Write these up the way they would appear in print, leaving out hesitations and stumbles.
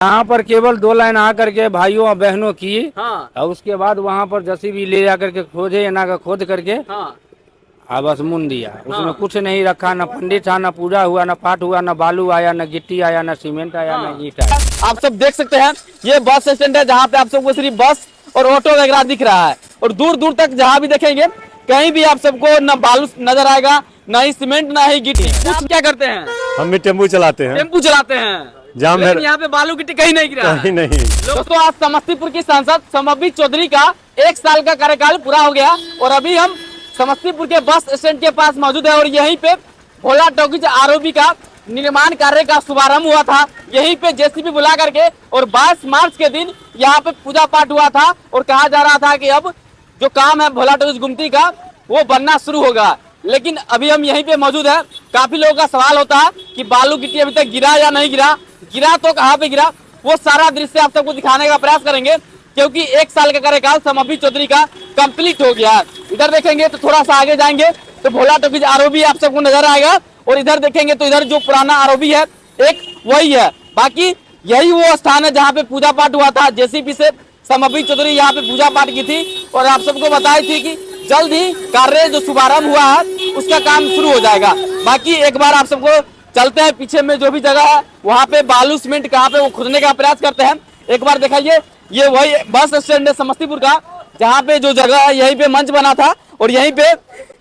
यहाँ पर केवल 2 लाइन आ करके भाइयों और बहनों की। हाँ और उसके बाद वहाँ पर जेसीबी ले जा करके खोजे ना का खोद करके हाँ बस मुन दिया। उसमें हाँ। कुछ नहीं रखा, न पंडित था, न पूजा हुआ, न पाठ हुआ, न बालू आया, न गिट्टी आया, न सीमेंट आया, हाँ। न ईंट आया। आप सब देख सकते हैं ये बस स्टैंड है जहाँ पे आप सबको सिर्फ बस और ऑटो वगैरह दिख रहा है। और दूर दूर तक जहाँ भी देखेंगे कहीं भी आप सबको न बालू नजर आएगा, न ही सीमेंट, न ही गिट्टी। आप क्या करते हैं? हम भी टेम्पू चलाते हैं। टेम्पू चलाते हैं। जाम लेकिन यहाँ पे बालू गिट्टी कहीं नहीं गिरा है। कहीं नहीं। दोस्तों आज समस्तीपुर की सांसद समबी चौधरी का 1 साल का कार्यकाल पूरा हो गया और अभी हम समस्तीपुर के बस स्टैंड के पास मौजूद है और यहीं पे भोला टॉकीज आरओबी का निर्माण कार्य का शुभारंभ हुआ था। यहीं पे जेसीबी बुला करके और 22 मार्च के दिन यहाँ पे पूजा पाठ हुआ था और कहा जा रहा था कि अब जो काम है भोला टॉकीज गुमती का वो बनना शुरू होगा। लेकिन अभी हम यहीं पे मौजूद है। काफी लोगों का सवाल होता है कि बालू गिट्टी अभी तक गिरा या नहीं गिरा, गिरा तो कहाँ पे गिरा, वो सारा दृश्य आप सबको दिखाने का प्रयास करेंगे क्योंकि 1 साल का कार्यकाल समबी चौधरी का कंप्लीट हो गया है। इधर देखेंगे तो थोड़ा सा आगे जाएंगे तो भोला टॉकीज आरओबी आप सबको नजर आएगा और इधर देखेंगे तो इधर जो पुराना आरओबी है एक वही है। बाकी यही वो स्थान है जहाँ पे पूजा पाठ हुआ था। जेसीबी से समबी चौधरी यहाँ पे पूजा पाठ की थी और आप सबको बताई थी कि जल्द ही कार्य जो शुभारंभ हुआ है उसका काम शुरू हो जाएगा। बाकी एक बार आप सबको चलते हैं पीछे में जो भी जगह है वहाँ पे बालू सीमेंट कहाँ पे वो खोदने का प्रयास करते हैं। एक बार दिखाइए ये वही बस स्टैंड है समस्तीपुर का जहाँ पे जो जगह है यहीं पे मंच बना था और यहीं पे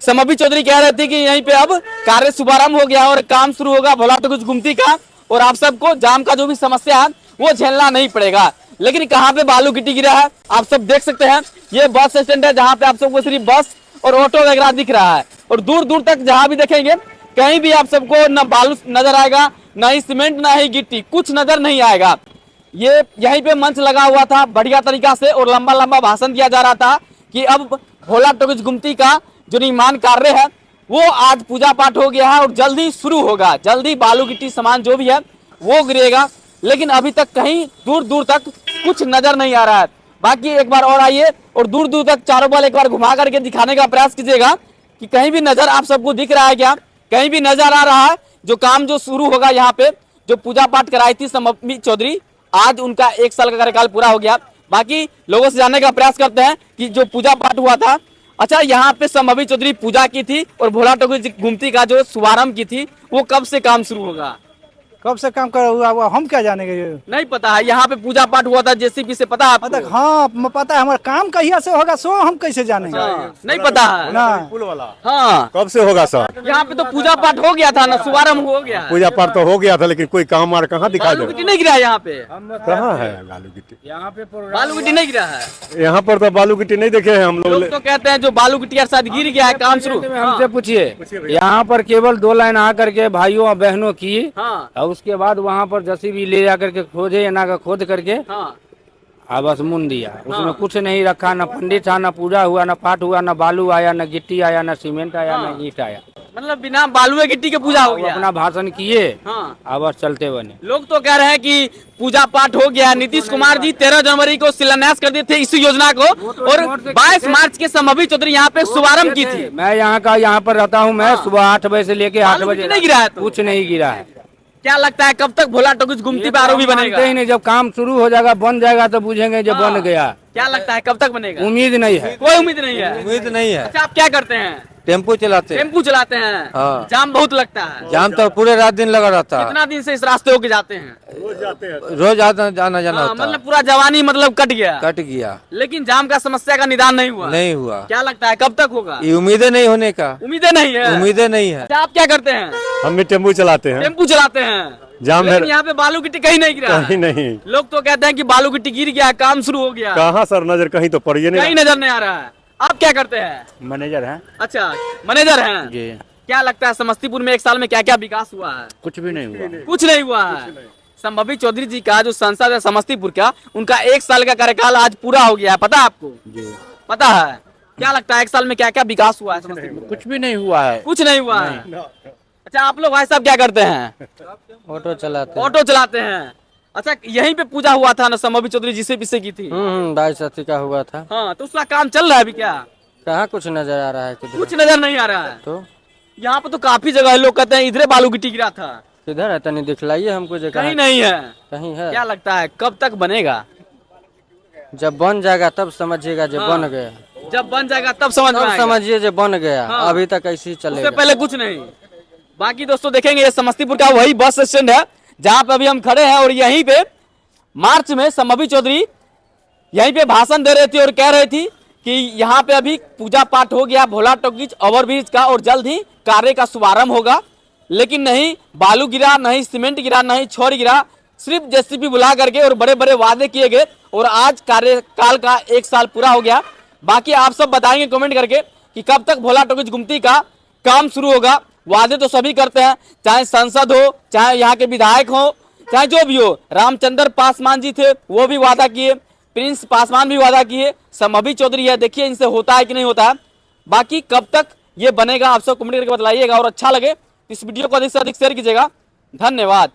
समबी चौधरी कह रहे थे कि यहीं पे अब कार्य शुभारंभ हो गया और काम शुरू होगा भोला टॉकीज गुमती का और आप सबको जाम का जो भी समस्या है वो झेलना नहीं पड़ेगा। लेकिन कहाँ पे बालू गिट्टी गिरा है आप सब देख सकते हैं। ये बस स्टैंड है जहाँ पे आप सबको सिर्फ बस और ऑटो वगैरह दिख रहा है और दूर दूर तक जहाँ भी देखेंगे कहीं भी आप सबको न बालू नजर आएगा, न ही सीमेंट, न ही गिट्टी, कुछ नजर नहीं आएगा। ये यहीं पे मंच लगा हुआ था बढ़िया तरीका से और लंबा लंबा भाषण दिया जा रहा था कि अब भोला टॉकीज गुमती का जो निर्माण कार्य है वो आज पूजा पाठ हो गया है और जल्दी शुरू होगा। जल्दी बालू गिट्टी सामान जो भी है वो गिरेगा। लेकिन अभी तक कहीं दूर दूर तक कुछ नजर नहीं आ रहा है। बाकी एक बार और आइए और दूर दूर तक चारों बल एक बार घुमा करके दिखाने का प्रयास कीजिएगा कि कहीं भी नजर आप सबको दिख रहा है क्या, कहीं भी नजर आ रहा है जो काम जो शुरू होगा। यहाँ पे जो पूजा पाठ कराई थी समबी चौधरी आज उनका 1 साल का कार्यकाल पूरा हो गया। बाकी लोगों से जानने का प्रयास करते हैं कि जो पूजा पाठ हुआ था, अच्छा यहाँ पे समबी चौधरी पूजा की थी और भोला टॉकीज गुमती का जो शुभारंभ की थी वो कब से काम शुरू होगा? कब से काम कर हुआ हुआ हम क्या जानेंगे ये? नहीं पता है। यहाँ पे पूजा पाठ हुआ था जेसीबी से, पता है आपको? हाँ पता है, हमारा काम कहिया से होगा सो हम कैसे जानेंगे? हाँ, नहीं पता है ना पुल वाला हाँ। कब से होगा सर? यहाँ पे तो पूजा पाठ हो गया था ना, शुभारंभ हो गया। पूजा पाठ तो हो गया था लेकिन कोई काम और कहाँ दिखाई दे बालू गिट्टी नहीं गिरा है यहाँ पे? कहाँ है बालू गिट्टी? यहाँ पे बालू गिट्टी नहीं गिरा है। यहाँ पर तो बालू गिट्टी नहीं देखे हैं हम लोग लोग। तो कहते हैं जो बालू गिट्टी के साथ गिर गया है काम शुरू। हमसे पूछिए। यहाँ पर केवल 2 लाइन आ करके भाइयों और बहनों की। हाँ और उसके बाद वहाँ पर जेसीबी ले जा करके खोजे ना का खोद करके हाँ बस मुन दिया। उसमें हाँ। कुछ नहीं रखा, न पंडित था, न पूजा हुआ, न पाठ हुआ, न बालू आया, न गिट्टी आया, न सीमेंट आया, हाँ। न ईंट आया। मतलब बिना बालू गिट्टी के पूजा हो वो गया। अपना भाषण किए हाँ बस चलते बने। लोग तो कह रहे हैं कि पूजा पाठ हो गया। नीतीश कुमार जी 13 जनवरी को शिलान्यास कर दिए थे इस योजना को और 22 मार्च के समबी चौधरी यहाँ पे शुभारंभ की थी। मैं यहाँ पर रहता हूँ। मैं सुबह 8 बजे से लेके 8 बालू बजे गिट्टी नहीं गिरा है तो? कुछ नहीं गिरा है। क्या लगता है कब तक भोला टॉकीज गुमती पे आरओबी बनेगा? मानते ही नहीं, जब काम शुरू हो जाएगा बन जाएगा तो बुझेंगे जब हाँ। बन गया। क्या लगता है कब तक बनेगा? उम्मीद नहीं है। कोई उम्मीद नहीं है। उम्मीद नहीं है। अच्छा आप क्या करते हैं? टेम्पो चलाते हैं। टेम्पू चलाते हैं। हाँ। जाम बहुत लगता है। जाम तो पूरे रात दिन लगा रहता है। कितना दिन से इस रास्ते होके जाते हैं? रोज आना जाना जाना हाँ, होता है। मतलब पूरा जवानी मतलब कट गया। कट गया। लेकिन जाम का समस्या का निदान नहीं हुआ। नहीं हुआ। क्या लगता है कब तक होगा? ये उम्मीदें नहीं होने का। उम्मीदें नहीं है। उम्मीदें नहीं है। अच्छा आप क्या करते हैं? हम भी टेम्पू चलाते हैं। टेम्पू चलाते हैं। जाम लेकिन है यहाँ पे बालू गिट्टी कहीं नहीं गिरा कहीं है। नहीं। लोग तो कहते हैं कि बालू गिट्टी गिर गया, काम शुरू हो गया। कहाँ सर नजर कहीं तो पड़ी कहीं नहीं। नजर नहीं आ रहा है। आप क्या करते हैं? मैनेजर है अच्छा मैनेजर हैं। जी। क्या लगता है समस्तीपुर में 1 साल में क्या क्या विकास हुआ है? कुछ भी नहीं हुआ। कुछ नहीं हुआ है। संभवी चौधरी जी का जो सांसद है समस्तीपुर का, उनका 1 साल का कार्यकाल आज पूरा हो गया है, पता है आपको? जी। पता है। क्या लगता है 1 साल में क्या क्या विकास हुआ है समस्तीपुर? कुछ भी नहीं हुआ है। कुछ नहीं हुआ है। अच्छा आप लोग भाई साहब क्या करते हैं? ऑटो चलाते हैं। ऑटो चलाते हैं। अच्छा यहीं पे पूजा हुआ था ना संभवी चौधरी जी से पीछे की थी? 22 का हुआ था। हाँ तो उसका काम चल रहा है अभी क्या? कहाँ कुछ नजर आ रहा है? कुछ नजर नहीं आ रहा है। तो यहाँ पे तो काफी जगह है, लोग कहते हैं इधरे बालू गिट्टी गिरा था। किधर है तनी दिखलाइए हमको जगह। कहीं नहीं है। कहीं है। क्या लगता है कब तक बनेगा? जब बन जाएगा तब समझिएगा जब हाँ। बन गया। जब बन जाएगा तब समझ में तब आएगा। समझिए जब बन गया। हाँ। अभी तक ऐसे ही उससे चलेगा। पहले कुछ नहीं। बाकी दोस्तों देखेंगे ये समस्तीपुर का वही बस स्टैंड है जहां पे अभी हम खड़े हैं और यहीं पे मार्च में संभवी चौधरी यहीं पे भाषण दे रहे थे और कह रही थी कि यहाँ पे अभी पूजा पाठ हो गया भोला टॉकीज ओवरब्रिज का और जल्द ही कार्य का शुभारंभ होगा। लेकिन नहीं बालू गिरा, नहीं सीमेंट गिरा, नहीं छोर गिरा, सिर्फ जेसीबी बुला करके और बड़े बड़े वादे किए गए और आज कार्यकाल का 1 साल पूरा हो गया। बाकी आप सब बताएंगे कमेंट करके कि कब तक भोला टॉकीज गुमती का काम शुरू होगा। वादे तो सभी करते हैं, चाहे सांसद हो, चाहे यहाँ के विधायक हो, चाहे जो भी हो। रामचंद्र पासवान जी थे वो भी वादा किए, प्रिंस पासवान भी वादा किए, संभवी चौधरी है, देखिए इनसे होता है कि नहीं होता है। बाकी कब तक ये बनेगा आप सब कमेंट करके बताइएगा और अच्छा लगे इस वीडियो को अधिक से अधिक शेयर कीजिएगा। धन्यवाद।